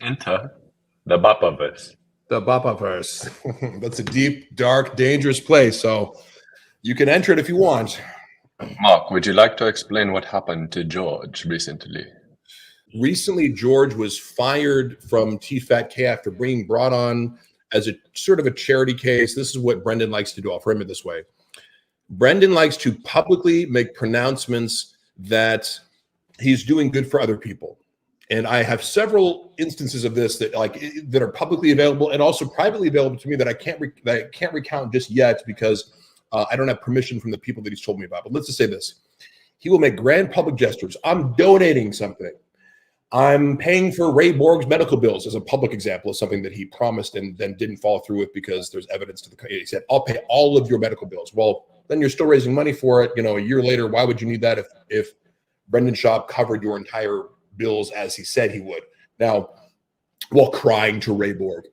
enter the Bapa-verse. The Bapa-verse. That's a deep, dark, dangerous place. So you can enter it if you want. Mark, would you like to explain what happened to George recently? Recently, George was fired from tfatk after being brought on as a sort of a charity case. This is what Brendan likes to do. I'll frame it this way. Brendan likes to publicly make pronouncements that he's doing good for other people. And I have several instances of this that are publicly available and also privately available to me that I can't recount just yet because I don't have permission from the people that he's told me about. But let's just say this. He will make grand public gestures. I'm donating something. I'm paying for Ray Borg's medical bills as a public example of something that he promised and then didn't follow through with because there's evidence to he said, I'll pay all of your medical bills. Well, then you're still raising money for it. A year later, why would you need that if Brendan Schaub covered your entire bills as he said he would? Now, while crying to Ray Borg,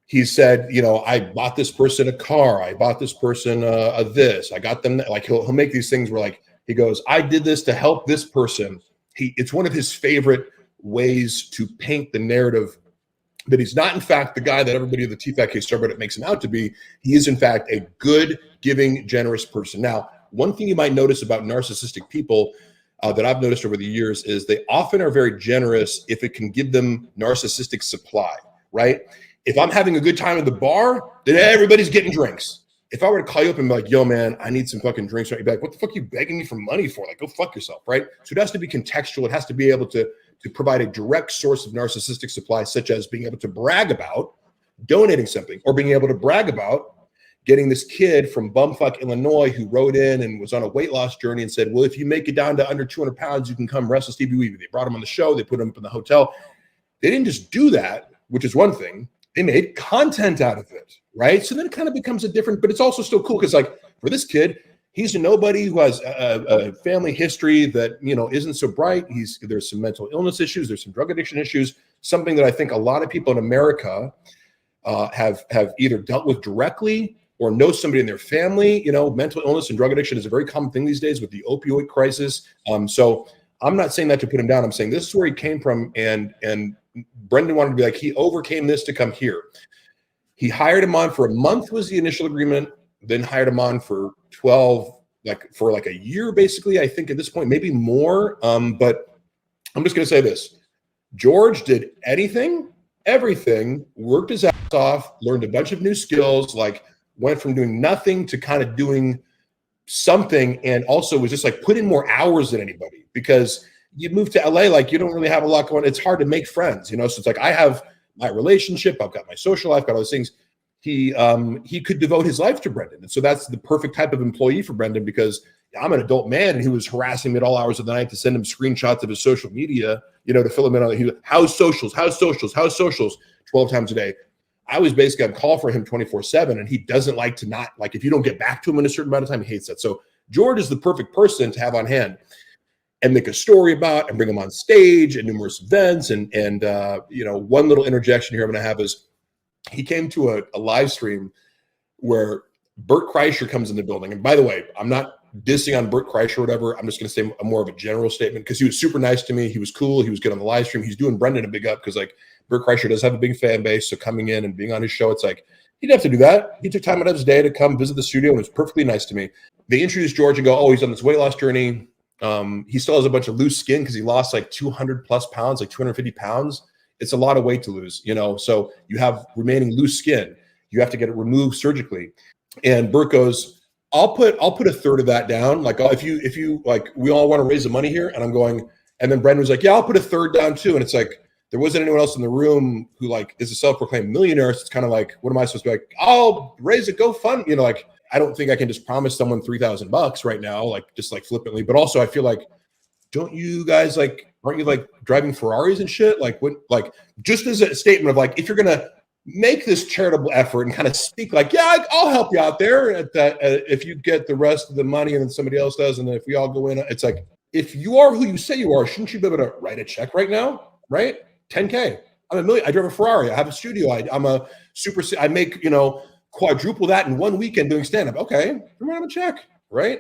he said, I bought this person a car. I bought this person this. I got them. He'll make these things where he goes, I did this to help this person. It's one of his favorite ways to paint the narrative that he's not, in fact, the guy that everybody in the tfatk subreddit makes him out to be. He is, in fact, a good, giving, generous person. Now, one thing you might notice about narcissistic people that I've noticed over the years is they often are very generous if it can give them narcissistic supply, right? If I'm having a good time at the bar, then everybody's getting drinks. If I were to call you up and be like, yo, man, I need some fucking drinks, right? You'd be like, what the fuck are you begging me for money for? Go fuck yourself, right? So it has to be contextual. It has to be able to provide a direct source of narcissistic supply, such as being able to brag about donating something or being able to brag about getting this kid from bumfuck Illinois who wrote in and was on a weight loss journey and said, well, if you make it down to under 200 pounds, you can come wrestle Stevie Weavy. They brought him on the show. They put him up in the hotel. They didn't just do that, which is one thing. They made content out of it, right? So then it kind of becomes a different, but it's also still cool because for this kid, he's a nobody who has a family history that, isn't so bright. There's some mental illness issues. There's some drug addiction issues, something that I think a lot of people in America have either dealt with directly or know somebody in their family. Mental illness and drug addiction is a very common thing these days with the opioid crisis. So I'm not saying that to put him down. I'm saying this is where he came from, and Brendan wanted to be he overcame this to come here. He hired him on for a month was the initial agreement, then hired him on for 12, for a year, basically, I think at this point, maybe more. But I'm just going to say this. George did everything, worked his ass off, learned a bunch of new skills, went from doing nothing to kind of doing something, and also was just put in more hours than anybody because you move to LA, you don't really have a lot going on. It's hard to make friends, So it's I have my relationship, I've got my social life, got all those things. He could devote his life to Brendan. And so that's the perfect type of employee for Brendan because I'm an adult man and he was harassing me at all hours of the night to send him screenshots of his social media, to fill him in on how's socials, 12 times a day. I was basically on call for him 24/7 and he doesn't like to not, if you don't get back to him in a certain amount of time, he hates that. So George is the perfect person to have on hand and make a story about and bring him on stage at numerous events. And one little interjection here I'm going to have is he came to a live stream where Bert Kreischer comes in the building. And by the way, I'm not dissing on Bert Kreischer or whatever. I'm just going to say more of a general statement because he was super nice to me. He was cool. He was good on the live stream. He's doing Brendan a big up because Bert Kreischer does have a big fan base. So coming in and being on his show, it's he didn't have to do that. He took time out of his day to come visit the studio and was perfectly nice to me. They introduced George and go, oh, he's on this weight loss journey. He still has a bunch of loose skin because he lost 200 plus pounds, 250 pounds. It's a lot of weight to lose, so you have remaining loose skin. You have to get it removed surgically. And Bert goes, I'll put a third of that down. If you we all want to raise the money here. And I'm going, and then Brendan was yeah, I'll put a third down too. And it's there wasn't anyone else in the room who is a self-proclaimed millionaire. So it's kind of what am I supposed to be I'll raise a GoFundMe, I don't think I can just promise someone $3,000 right now, just flippantly. But also I feel don't you guys aren't you driving Ferraris and shit? Just as a statement of if you're going to make this charitable effort and kind of speak yeah, I'll help you out there at that. If you get the rest of the money and then somebody else does. And then if we all go in, it's if you are who you say you are, shouldn't you be able to write a check right now? Right? 10K. I'm a million. I drive a Ferrari. I have a studio. I'm a super, I make, quadruple that in one weekend doing stand-up. Okay, write him a check, right?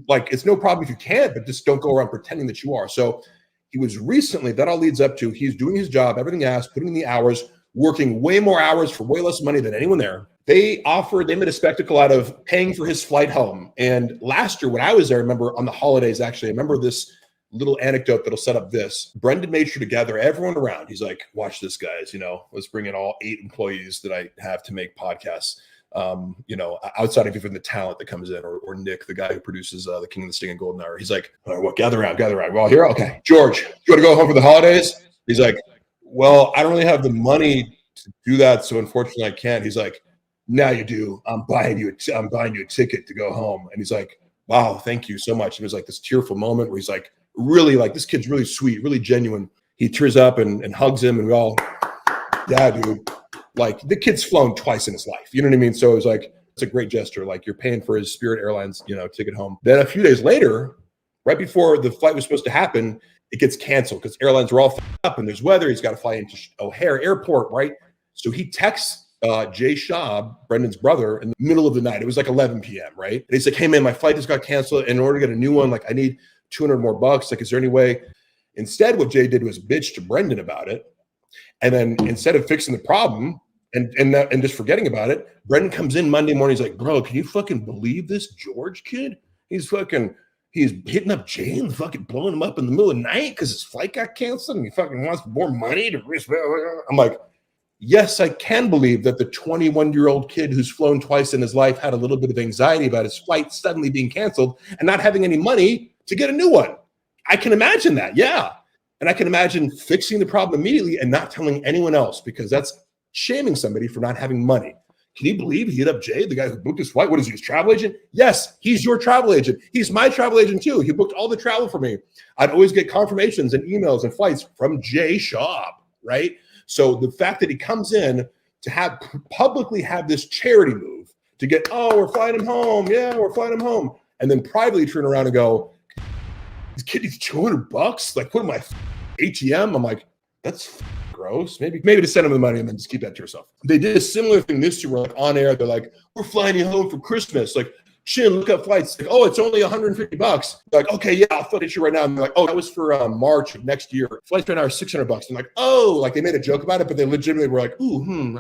It's no problem if you can't, but just don't go around pretending that you are. So He was recently, that all leads up to, he's doing his job, everything asked, putting in the hours, working way more hours for way less money than anyone there. They made a spectacle out of paying for his flight home. And last year when I was there, I remember on the holidays, actually, I remember this little anecdote that'll set up this. Brendan made sure to gather everyone around. He's like, watch this, guys, let's bring in all 8 employees that I have to make podcasts. Outside of even the talent that comes in, or Nick, the guy who produces the King of the Sting and Golden Hour. He's like, all right, well, gather around. We're all here. Okay. George, you want to go home for the holidays? He's like, well, I don't really have the money to do that. So unfortunately I can't. He's like, now you do. I'm buying you a ticket to go home. And he's like, wow, thank you so much. It was like this tearful moment where he's like, really, like, this kid's really sweet, really genuine. He tears up and hugs him, and we all, yeah, dude. Like, the kid's flown twice in his life. You know what I mean? So it was like, it's a great gesture. Like, you're paying for his Spirit Airlines, ticket home. Then a few days later, right before the flight was supposed to happen, it gets canceled because airlines were all up and there's weather. He's got to fly into O'Hare Airport, right? So he texts Jay Schaub, Brendan's brother, in the middle of the night. It was like 11 p.m., right? And he's like, hey, man, my flight just got canceled. And in order to get a new one, like, I need $200 more. Like, is there any way? Instead, what Jay did was bitch to Brendan about it. And then instead of fixing the problem and just forgetting about it, Brendan comes in Monday morning. He's like, bro, can you fucking believe this George kid? He's hitting up Jay and fucking blowing him up in the middle of the night because his flight got canceled and he fucking wants more money to risk. I'm like, yes, I can believe that the 21-year-old kid who's flown twice in his life had a little bit of anxiety about his flight suddenly being canceled and not having any money to get a new one. I can imagine that, yeah. And I can imagine fixing the problem immediately and not telling anyone else, because that's shaming somebody for not having money. Can you believe he hit up Jay, the guy who booked his flight? What is he, his travel agent? Yes, he's your travel agent. He's my travel agent too. He booked all the travel for me. I'd always get confirmations and emails and flights from Jay Schaub, right? So the fact that he comes in to publicly have this charity move to get, oh, we're flying him home. Yeah, we're flying him home. And then privately turn around and go, this kid needs $200. Like, put in my ATM. I'm like, that's gross. Maybe to send him the money and then just keep that to yourself. They did a similar thing this year, where, like, on air, they're like, we're flying you home for Christmas. Like, Chin, look up flights. Like, oh, it's only $150. They're like, okay, yeah, I'll fly it you right now. And they're like, oh, that was for March of next year. Flights right now are $600. I'm like, oh, like, they made a joke about it, but they legitimately were like, ooh,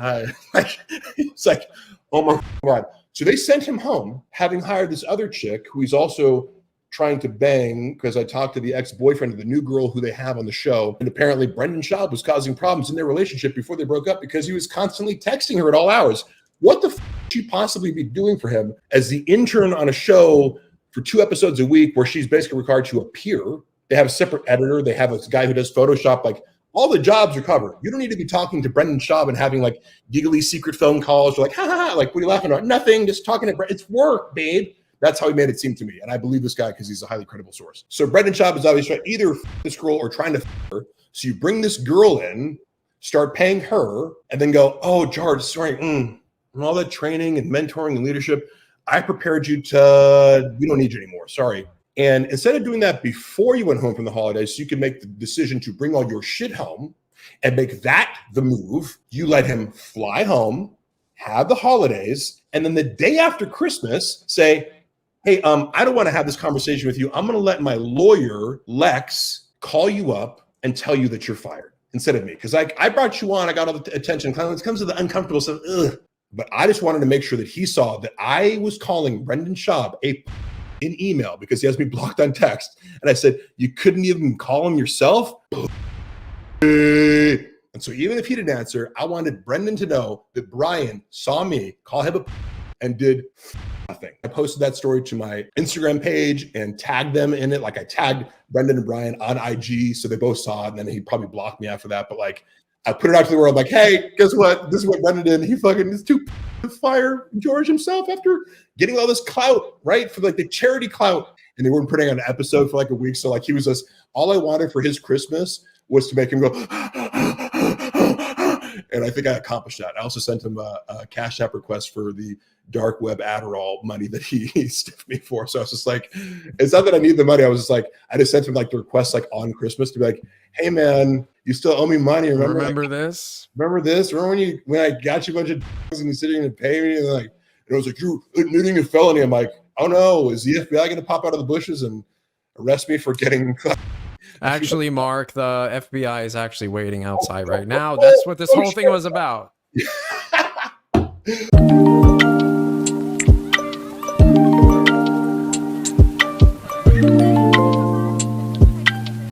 it's like, oh my God. So they sent him home, having hired this other chick who he's also trying to bang, because I talked to the ex-boyfriend of the new girl who they have on the show. And apparently Brendan Schaub was causing problems in their relationship before they broke up because he was constantly texting her at all hours. What the f could she possibly be doing for him as the intern on a show for 2 episodes a week, where she's basically required to appear? They have a separate editor. They have a guy who does Photoshop. Like, all the jobs are covered. You don't need to be talking to Brendan Schaub and having, like, giggly secret phone calls. You're like, ha ha ha, like, what are you laughing about? Nothing, just talking to Brendan. It's work, babe. That's how he made it seem to me. And I believe this guy because he's a highly credible source. So Brendan Schaub is obviously either this girl or trying to her. So you bring this girl in, start paying her, and then go, oh, George, sorry, and all that training and mentoring and leadership, I prepared you to, we don't need you anymore, sorry. And instead of doing that before you went home from the holidays, so you could make the decision to bring all your shit home and make that the move, you let him fly home, have the holidays, and then the day after Christmas say, hey, I don't want to have this conversation with you. I'm going to let my lawyer, Lex, call you up and tell you that you're fired instead of me. Because I brought you on. I got all the attention. When it comes to the uncomfortable stuff, but I just wanted to make sure that he saw that I was calling Brendan Schaub in email because he has me blocked on text. And I said, you couldn't even call him yourself? And so even if he didn't answer, I wanted Brendan to know that Bryan saw me call him and did nothing. I posted that story to my Instagram page and tagged them in it. Like, I tagged Brendan and Bryan on IG, so they both saw it, and then he probably blocked me after that. But, like, I put it out to the world, like, hey, guess what? This is what Brendan did. He fucking is too fire George himself after getting all this clout, right? For, like, the charity clout. And they weren't putting on an episode for like a week. So, like, he was just, all I wanted for his Christmas was to make him go, and I think I accomplished that. I also sent him a Cash App request for the dark web Adderall money that he stiffed me for. So I was just like, it's not that I need the money. I was just like, I just sent him, like, the request, like, on Christmas to be like, hey man, you still owe me money. Remember this? Remember when I got you a bunch of and you sitting and pay me? And like, it was like, you're admitting a felony. I'm like, oh no, is the FBI going to pop out of the bushes and arrest me for getting Actually, Mark, the FBI is actually waiting outside right now. That's what this whole thing was about.